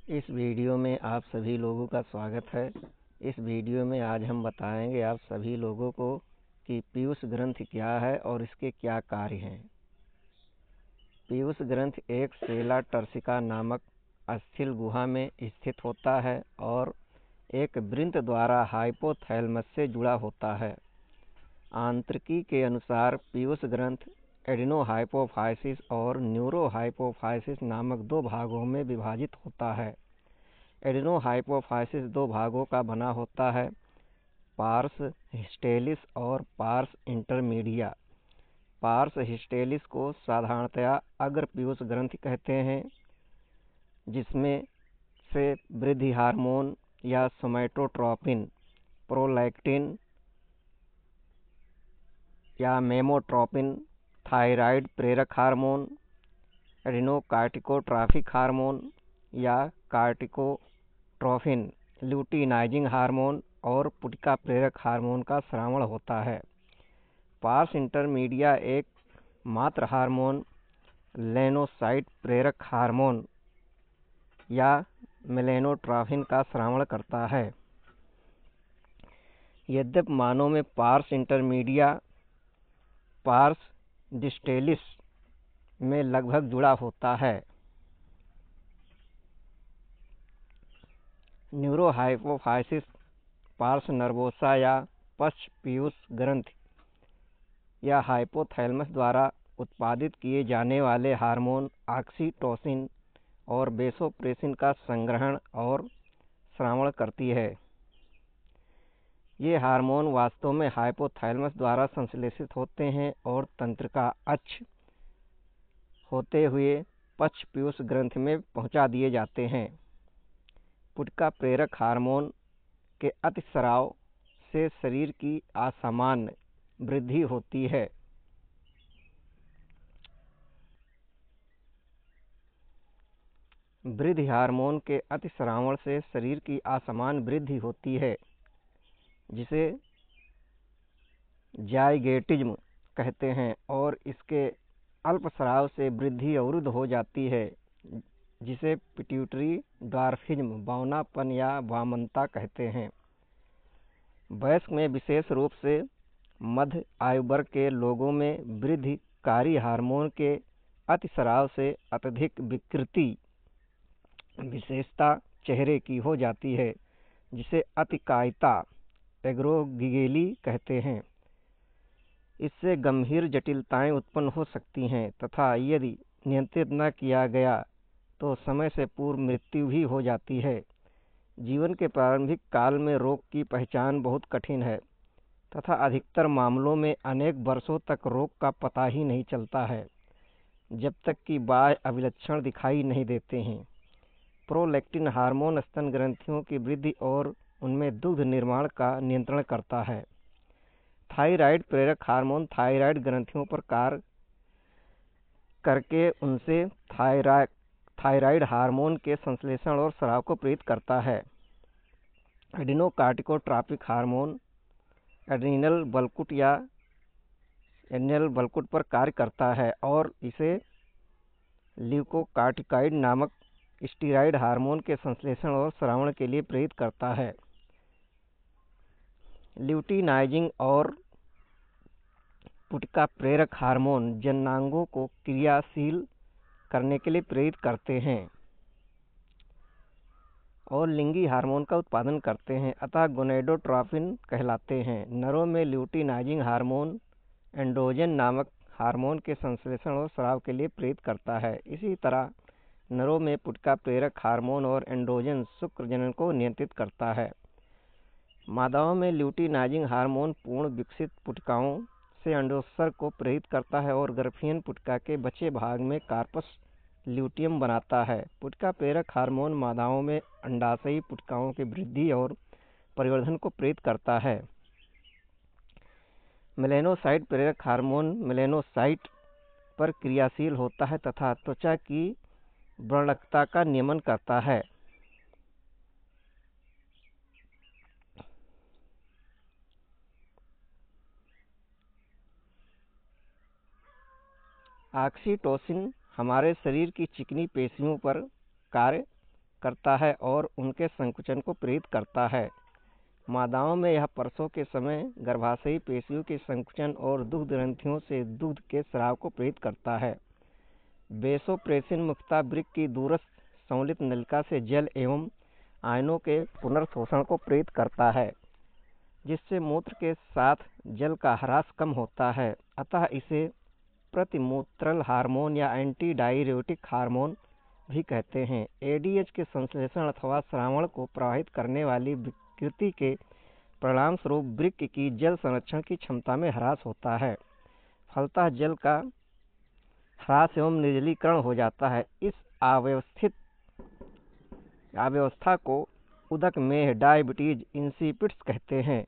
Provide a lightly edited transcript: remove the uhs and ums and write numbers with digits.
इस वीडियो में आप सभी लोगों का स्वागत है। इस वीडियो में आज हम बताएंगे आप सभी लोगों को कि पीयूष ग्रंथि क्या है और इसके क्या कार्य हैं। पीयूष ग्रंथि एक सेला टर्सिका नामक अस्थिल गुहा में स्थित होता है और एक वृंत द्वारा हाइपोथैलेमस से जुड़ा होता है। आंतरिकी के अनुसार पीयूष ग्रंथ एडिनोहाइपोफाइसिस और न्यूरोहाइपोफाइसिस नामक दो भागों में विभाजित होता है। एडिनोहाइपोफाइसिस दो भागों का बना होता है, पार्स हिस्टेलिस और पार्स इंटरमीडिया। पार्स हिस्टेलिस को साधारणतया अग्र पीयूष ग्रंथि कहते हैं, जिसमें से वृद्धि हार्मोन या सोमैटोट्रोपिन, प्रोलैक्टिन या मेमोट्रोपिन, थायराइड प्रेरक हार्मोन, एडिनोकार्टिकोट्रॉफिक हार्मोन या कार्टिकोट्रोफिन, ल्यूटिनाइजिंग हार्मोन और पुटिका प्रेरक हार्मोन का श्रावण होता है। पार्स इंटरमीडिया एक मात्र हार्मोन लेनोसाइट प्रेरक हार्मोन या मेलेनोट्रॉफिन का श्रावण करता है। यद्यपि मानव में पार्स इंटरमीडिया पार्स डिस्टेलिस में लगभग जुड़ा होता है। न्यूरोहाइपोफाइसिस पार्स नर्वोसा या पश्च पीयूष ग्रंथि या हाइपोथैलेमस द्वारा उत्पादित किए जाने वाले हार्मोन ऑक्सीटोसिन और वेसोप्रेसिन का संग्रहण और श्रावण करती है। ये हार्मोन वास्तव में हाइपोथैलेमस द्वारा संश्लेषित होते हैं और तंत्रिका अक्ष होते हुए पश्च पीयूष ग्रंथि में पहुंचा दिए जाते हैं। पुटिका प्रेरक हार्मोन के अतिस्राव से शरीर की असामान्य वृद्धि होती है। वृद्धि हार्मोन के अतिस्रावण से शरीर की असामान्य वृद्धि होती है, जिसे जाइगेटिज्म कहते हैं, और इसके अल्पस्राव से वृद्धि अवरुद्ध हो जाती है, जिसे पिट्यूटरी ड्वार्फिज्म, बौनापन या वामनता कहते हैं। वयस्क में विशेष रूप से मध्य आयु वर्ग के लोगों में वृद्धिकारी हार्मोन के अतिस्राव से अत्यधिक विकृति विशेषता चेहरे की हो जाती है, जिसे अतिकायता एग्रोगिगेली कहते हैं। इससे गंभीर जटिलताएं उत्पन्न हो सकती हैं तथा यदि नियंत्रित न किया गया तो समय से पूर्व मृत्यु भी हो जाती है। जीवन के प्रारंभिक काल में रोग की पहचान बहुत कठिन है तथा अधिकतर मामलों में अनेक वर्षों तक रोग का पता ही नहीं चलता है, जब तक कि बाह्य अभिलक्षण दिखाई नहीं देते हैं। प्रोलैक्टिन हार्मोन स्तन ग्रंथियों की वृद्धि और उनमें दुग्ध निर्माण का नियंत्रण करता है। थायराइड प्रेरक हार्मोन थायराइड ग्रंथियों पर कार्य करके उनसे थायराइड हार्मोन के संश्लेषण और स्राव को प्रेरित करता है। एडिनोकार्टिकोट्रॉपिक हार्मोन एड्रीनल बलकुट या एड्रिनल बलकुट पर कार्य करता है और इसे ल्यूकोकार्टिकाइड नामक स्टीराइड हार्मोन के संश्लेषण और स्रावण के लिए प्रेरित करता है। ल्यूटिनाइजिंग और पुटिका प्रेरक हार्मोन जननांगों को क्रियाशील करने के लिए प्रेरित करते हैं और लिंगी हार्मोन का उत्पादन करते हैं, अतः गोनेडोट्रोपिन कहलाते हैं। नरों में ल्यूटिनाइजिंग हार्मोन एंड्रोजन नामक हार्मोन के संश्लेषण और स्राव के लिए प्रेरित करता है। इसी तरह नरों में पुटिका प्रेरक हार्मोन और एंड्रोजन शुक्र जनन को नियंत्रित करता है। मादाओं में ल्यूटिनाइजिंग हार्मोन पूर्ण विकसित पुटिकाओं से अंडोत्सर्ग को प्रेरित करता है और गर्भहीन पुटिका के बचे भाग में कार्पस ल्यूटियम बनाता है। पुटिका प्रेरक हार्मोन मादाओं में अंडाशयी पुटिकाओं की वृद्धि और परिवर्धन को प्रेरित करता है। मेलेनोसाइट प्रेरक हार्मोन मेलेनोसाइट पर क्रियाशील होता है तथा त्वचा की वर्णकता का नियमन करता है। ऑक्सीटोसिन हमारे शरीर की चिकनी पेशियों पर कार्य करता है और उनके संकुचन को प्रेरित करता है। मादाओं में यह प्रसव के समय गर्भाशयी पेशियों के संकुचन और दुग्ध ग्रंथियों से दुग्ध के स्राव को प्रेरित करता है। वेसोप्रेसिन मुख्यतः वृक्क की दूरस्थ संवलित नलिका से जल एवं आयनों के पुनर्शोषण को प्रेरित करता है, जिससे मूत्र के साथ जल का ह्रास कम होता है। अतः इसे प्रतिमूत्रल हार्मोन या एंटी डाययूरेटिक हार्मोन भी कहते हैं। एडीएच के संश्लेषण अथवा स्रावण को प्रभावित करने वाली विकृति के परिणाम स्वरूप वृक्क की जल संरक्षण की क्षमता में ह्रास होता है। फलतः जल का ह्रास एवं निर्जलीकरण हो जाता है। इस अव्यवस्था को उदक में डायबिटीज इंसिपिड्स कहते हैं।